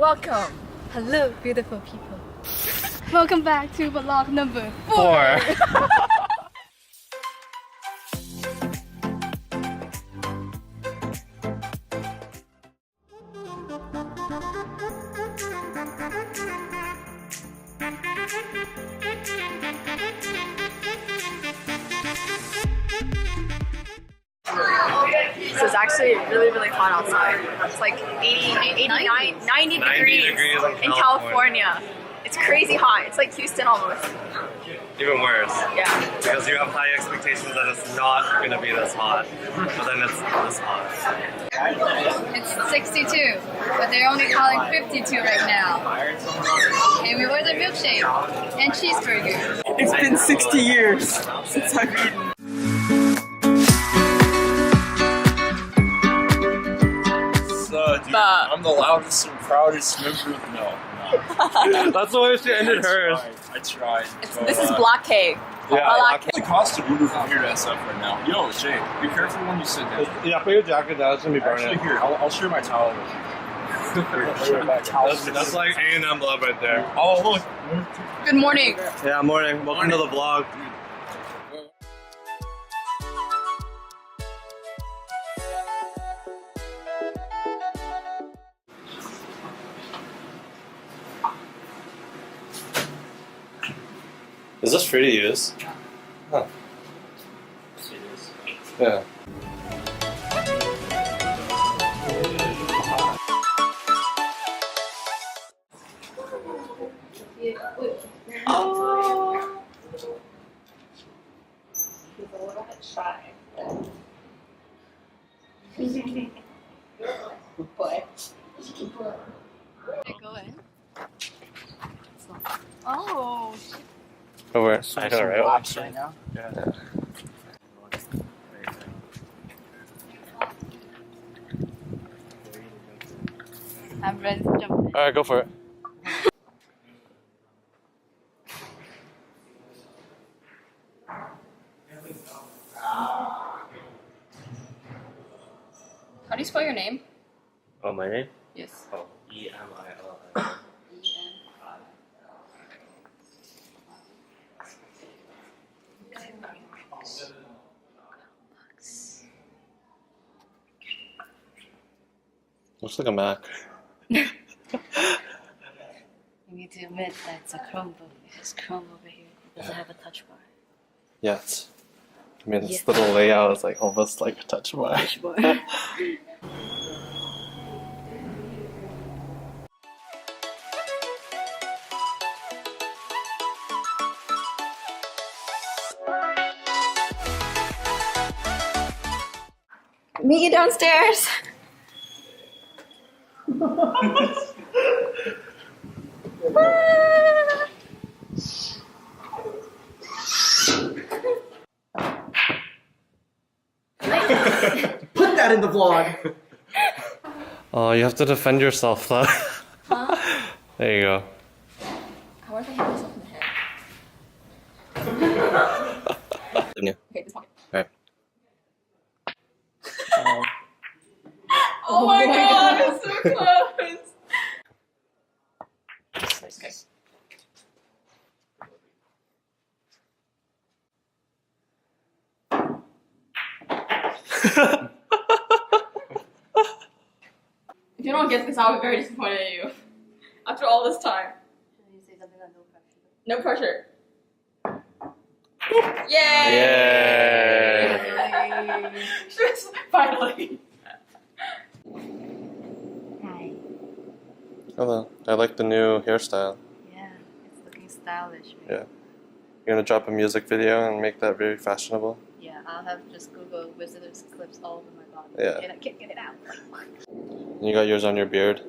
Welcome! Hello, beautiful people. Welcome back to vlog number 4. So it's actually really hot outside. It's like 90 degrees in California. It's crazy hot. It's like Houston almost. Even worse. Yeah. Because you have high expectations that it's not going to be this hot, but then it's this hot. It's 62, but they're only calling 52 right now. And we ordered milkshake and cheeseburger. It's been 60 years since I've eaten. So, dude, I'm the loudest and proudest member of That's the way she ended hers. I tried. This is block cake. Yeah. The cost of Uber from here to SF right now. Yo, Jay, be careful when you sit down. Yeah, put your jacket down. It's going to be burning. Actually, here, I'll share my towel with you. That's like A&M love right there. Oh, look. Good morning. Yeah, morning. Welcome to the vlog. Is this free to use? Huh. Yeah. Oh. Boy. Go in. Oh, Over. I know, right? Right now? Yeah. I'm ready to jump in. Alright, go for it. How do you spell your name? Oh, my name? Yes. Oh, E-M-I-L-L. Looks like a Mac. You need to admit that it's a Chromebook because Chrome over here doesn't have a touch bar. Yes. I mean, this little layout is like almost like a touch bar. Touch bar. Meet you downstairs. Put that in the vlog! Oh, you have to defend yourself, though. Huh? There you go. How about if I hit myself in the head? Yeah. Okay, this pocket. Alright. Oh my god, it's so close! Okay. If you don't get this, I'll be very disappointed in you. After all this time. Should you say something like no pressure? No pressure. Yay! Yay! Finally. Hi. Hello. I like the new hairstyle. Yeah, it's looking stylish. Right? Yeah. You're gonna drop a music video and make that very fashionable? Yeah, I'll have just Google visitors clips all over my body. Yeah. And I can't get it out. You got yours on your beard?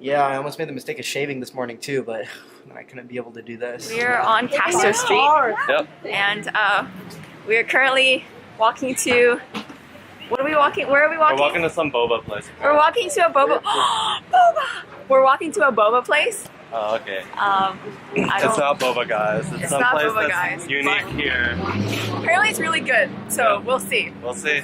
Yeah, I almost made the mistake of shaving this morning too, but I couldn't be able to do this. We're on Castro Street. Yep. And we are currently walking to. What are we walking? Where are we walking? We're walking to some boba place. We're walking to a boba. Boba. We're walking to a boba place, Oh, okay. I It's don't. not boba, guys. It's It's not someplace boba, that's guys, unique but- here. Apparently, it's really good. So Yeah. we'll see. We'll see.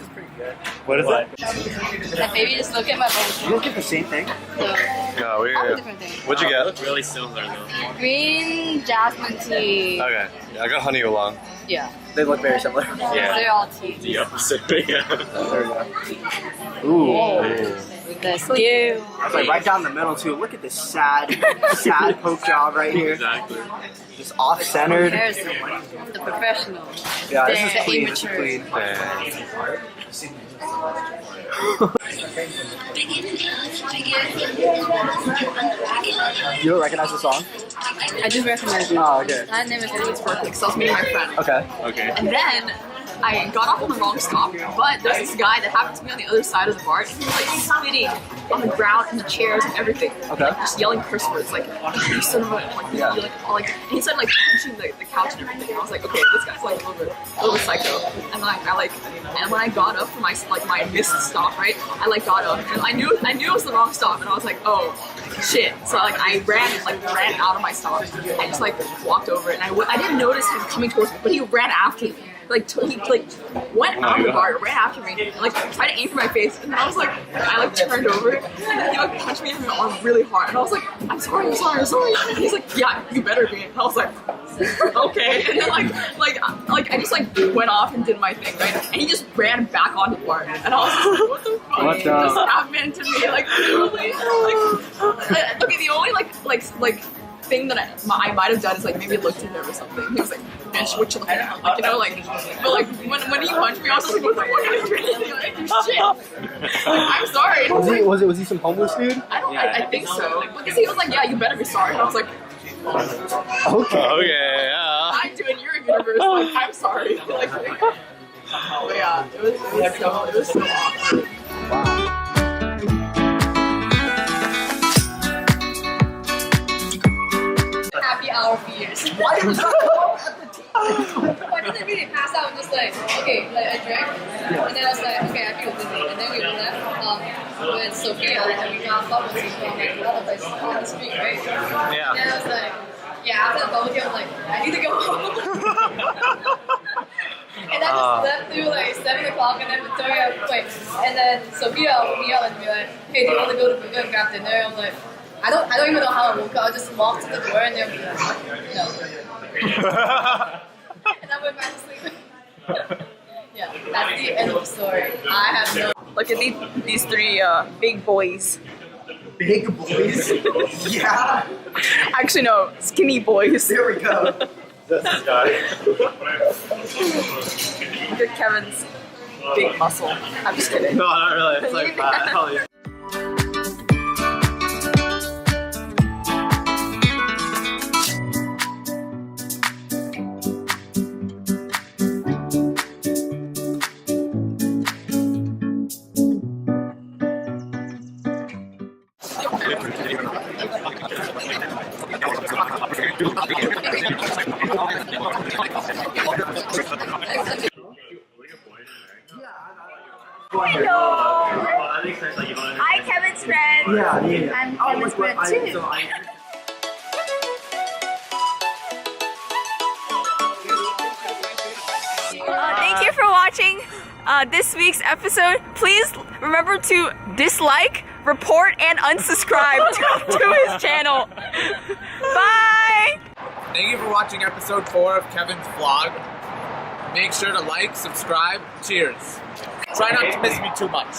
What is it? Like maybe just look at my bowl. You don't get the same thing? Yeah, All we're. different things. What'd you get? Really similar though. Green jasmine tea. Okay. Yeah, I got honey oolong. Yeah. They look very similar. Yeah. They're all tea. The opposite. Yeah. There we go. Ooh. That's you. It's like right down the middle too. Look at this sad poke job right here. Exactly. Just off-centered. There's the professionals. Yeah, this They're is clean. This is amateurs. clean. You don't recognize the song? I just recognize it. Oh, okay. I never said It's perfect. So I was meeting my friend. Okay. Okay. And then I got off on the wrong stop, but there's this guy that happened to be on the other side of the bar, and he was like spitting on the ground and the chairs and everything. Okay. Just yelling curse words like, you son of a, like, Yeah. like, all, like, and he started like punching the couch and everything. And I was like, okay, this guy's like a little bit psycho. And and when I got up for my missed stop, right? I like got up and I knew it was the wrong stop, and I was like, oh shit. So I ran out of my stop. I just walked over and I didn't notice him coming towards me, but he ran after me. He went out of the bar, ran after me, and tried to aim for my face, and then I was I turned over, and he punched me in the arm really hard, and I was like, I'm sorry. And he's like, yeah, you better be. And I was like, okay. And then I just went off and did my thing, right? And he just ran back on the bar, and I was just like, what the fuck What the- just happened to me? Literally, okay, the only thing that I might have done is maybe looked at him or something. He was like, bitch, what you looking at? But when he punched me, I was just like, what the fuck are you doing? Shit. I'm sorry. Was he some homeless dude? I think so. Because he was like, yeah, you better be sorry. And I was like, Okay. Okay, yeah. I'm doing your universe. I'm sorry. But yeah, it was so awkward. Happy hour for years. Why did I didn't really pass out. Just okay, I drank, and then I was like, okay, I feel dizzy, and then we left with Sophia, and we got bubble tea from all the on the street, right? Yeah. And I was like, yeah, after the bubble tea, I was like, I need to go home. And I just left through 7 o'clock, and then Victoria quit, and then Sophia woke me up and be like, hey, do you want to go and grab dinner? I'm like, I don't even know how I woke up. I just walked to the door and then no. And I went back to sleep. Yeah, that's the end of the story. I have no. Look at these three big boys. Big boys. Yeah. Actually, no, skinny boys. There we go. That's this guy. Look at Kevin's big muscle. I'm just kidding. No, not really. It's like that. Hell yeah. Hello. Hi, Kevin's friend. Yeah. I'm Kevin's friend too. Thank you for watching this week's episode. Please remember to dislike, report, and unsubscribe to his channel. Bye! Thank you for watching episode 4 of Kevin's vlog. Make sure to like, subscribe, cheers. Try not to miss me too much.